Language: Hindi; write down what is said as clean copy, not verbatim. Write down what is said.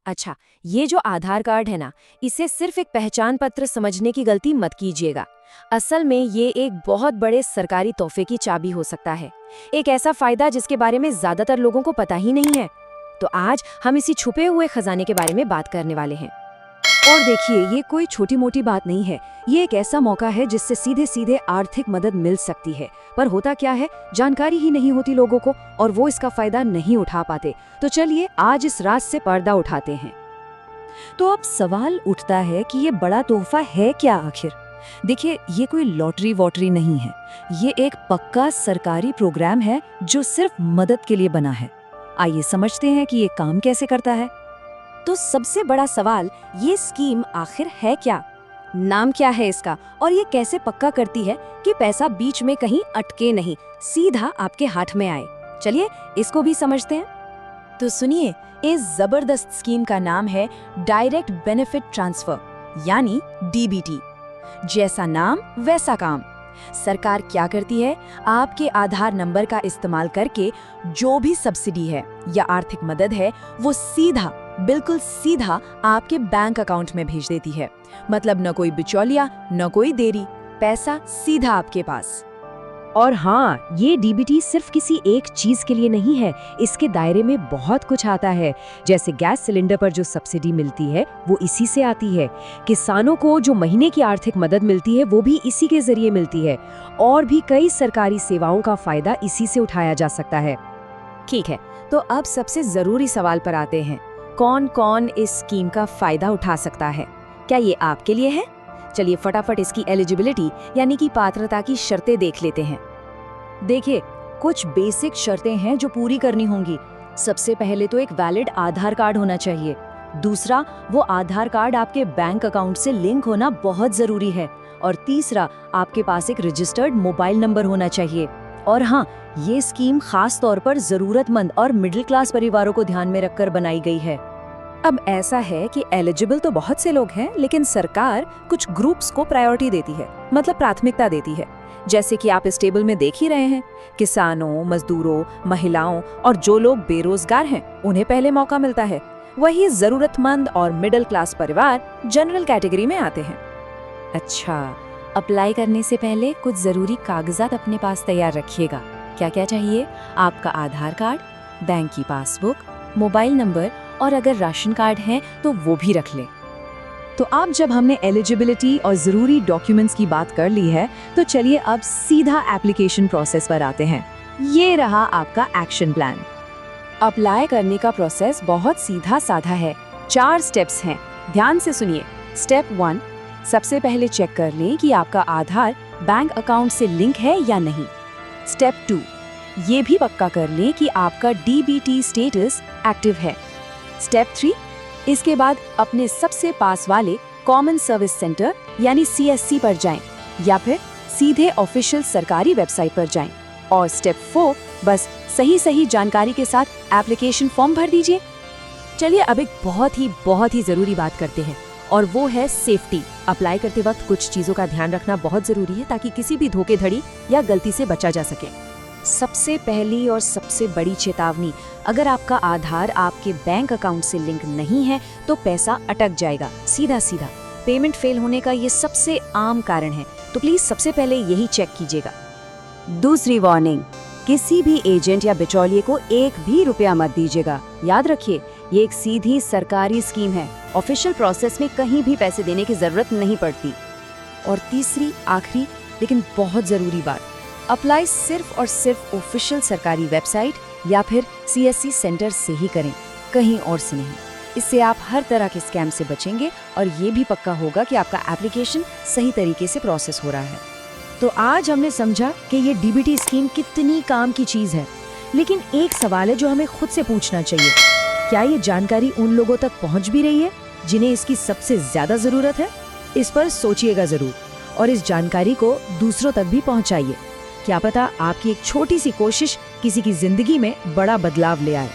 अच्छा, ये जो आधार कार्ड है ना, इसे सिर्फ एक पहचान पत्र समझने की गलती मत कीजिएगा। असल में ये एक बहुत बड़े सरकारी तोहफे की चाबी हो सकता है। एक ऐसा फायदा जिसके बारे में ज्यादातर लोगों को पता ही नहीं है। तो आज हम इसी छुपे हुए खजाने के बारे में बात करने वाले हैं। और देखिए, ये कोई छोटी मोटी बात नहीं है। ये एक ऐसा मौका है जिससे सीधे सीधे आर्थिक मदद मिल सकती है। पर होता क्या है, जानकारी ही नहीं होती लोगों को और वो इसका फायदा नहीं उठा पाते। तो चलिए आज इस राज से पर्दा उठाते हैं। तो अब सवाल उठता है कि ये बड़ा तोहफा है क्या आखिर। देखिए, ये कोई लॉटरी वॉटरी नहीं है। ये एक पक्का सरकारी प्रोग्राम है जो सिर्फ मदद के लिए बना है। आइए समझते हैं कि ये काम कैसे करता है। तो सबसे बड़ा सवाल, ये स्कीम आखिर है क्या? नाम क्या है इसका और ये कैसे पक्का करती है कि पैसा बीच में कहीं अटके नहीं, सीधा आपके हाथ में आए? चलिए इसको भी समझते हैं। तो सुनिए, इस जबरदस्त स्कीम का नाम है डायरेक्ट बेनिफिट ट्रांसफर, यानी डीबीटी। जैसा नाम वैसा काम। सरकार क्या करती है, आपके आधार नंबर का इस्तेमाल करके जो भी सब्सिडी है या आर्थिक मदद है वो सीधा, बिल्कुल सीधा आपके बैंक अकाउंट में भेज देती है। मतलब न कोई बिचौलिया, न कोई देरी, पैसा सीधा आपके पास। और हाँ, ये डीबीटी सिर्फ किसी एक चीज के लिए नहीं है। इसके दायरे में बहुत कुछ आता है। जैसे गैस सिलेंडर पर जो सब्सिडी मिलती है वो इसी से आती है। किसानों को जो महीने की आर्थिक मदद मिलती है वो भी इसी के जरिए मिलती है। और भी कई सरकारी सेवाओं का फायदा इसी से उठाया जा सकता है। ठीक है, तो अब सबसे जरूरी सवाल पर आते हैं। कौन कौन इस स्कीम का फायदा उठा सकता है? क्या ये आपके लिए है? चलिए फटाफट इसकी एलिजिबिलिटी यानी कि पात्रता की शर्तें देख लेते हैं। देखिए, कुछ बेसिक शर्तें हैं जो पूरी करनी होंगी। सबसे पहले तो एक वैलिड आधार कार्ड होना चाहिए। दूसरा, वो आधार कार्ड आपके बैंक अकाउंट से लिंक होना बहुत जरूरी है। और तीसरा, आपके पास एक रजिस्टर्ड मोबाइल नंबर होना चाहिए। और हाँ, ये स्कीम खास तौर पर जरूरतमंद और मिडिल क्लास परिवारों को ध्यान में रखकर बनाई गई है। अब ऐसा है कि एलिजिबल तो बहुत से लोग हैं, लेकिन सरकार कुछ ग्रुप्स को प्रायोरिटी देती है, मतलब प्राथमिकता देती है। जैसे कि आप इस टेबल में देख ही रहे हैं, किसानों, मजदूरों, महिलाओं और जो लोग बेरोजगार हैं उन्हें पहले मौका मिलता है। वही जरूरतमंद और मिडिल क्लास परिवार जनरल कैटेगरी में आते हैं। अच्छा, अप्लाई करने से पहले कुछ जरूरी कागजात अपने पास तैयार रखिएगा। क्या क्या चाहिए? आपका आधार कार्ड, बैंक की पासबुक, मोबाइल नंबर और अगर राशन कार्ड है तो वो भी रख लें। तो अब जब हमने एलिजिबिलिटी और जरूरी डॉक्यूमेंट्स की बात कर ली है, तो चलिए अब सीधा एप्लीकेशन प्रोसेस पर आते हैं। ये रहा आपका एक्शन प्लान। अप्लाई करने का प्रोसेस बहुत सीधा साधा है। 4 स्टेप्स हैं, ध्यान से सुनिए। स्टेप 1, सबसे पहले चेक कर लें कि आपका आधार बैंक अकाउंट से लिंक है या नहीं। स्टेप 2, ये भी पक्का कर लें कि आपका डीबीटी स्टेटस एक्टिव है। स्टेप 3, इसके बाद अपने सबसे पास वाले कॉमन सर्विस सेंटर यानी सीएससी पर जाएं या फिर सीधे ऑफिशियल सरकारी वेबसाइट पर जाएं। और स्टेप 4, बस सही जानकारी के साथ एप्लीकेशन फॉर्म भर दीजिए। चलिए अब एक बहुत ही जरूरी बात करते हैं, और वो है सेफ्टी। अप्लाई करते वक्त कुछ चीजों का ध्यान रखना बहुत जरूरी है ताकि किसी भी धोखेधड़ी या गलती से बचा जा सके। सबसे पहली और सबसे बड़ी चेतावनी, अगर आपका आधार आपके बैंक अकाउंट से लिंक नहीं है तो पैसा अटक जाएगा सीधा। पेमेंट फेल होने का ये सबसे आम कारण है, तो प्लीज सबसे पहले यही चेक कीजिएगा। दूसरी वार्निंग, किसी भी एजेंट या बिचौलिए को 1 भी रुपया मत दीजिएगा। याद रखिए, ये एक सीधी सरकारी स्कीम है। ऑफिशियल प्रोसेस में कहीं भी पैसे देने की जरूरत नहीं पड़ती। और तीसरी, आखिरी लेकिन बहुत जरूरी बात, अप्लाई सिर्फ और सिर्फ ऑफिशियल सरकारी वेबसाइट या फिर सीएससी सेंटर से ही करें, कहीं और से नहीं। इससे आप हर तरह के स्कैम से बचेंगे और ये भी पक्का होगा कि आपका एप्लीकेशन सही तरीके से प्रोसेस हो रहा है। तो आज हमने समझा कि ये डीबीटी स्कीम कितनी काम की चीज है, लेकिन एक सवाल है जो हमें खुद से पूछना चाहिए, क्या ये जानकारी उन लोगों तक पहुंच भी रही है जिन्हें इसकी सबसे ज्यादा जरूरत है? इस पर सोचिएगा जरूर और इस जानकारी को दूसरों तक भी पहुंचाइए। क्या पता आपकी एक छोटी सी कोशिश किसी की जिंदगी में बड़ा बदलाव ले आए।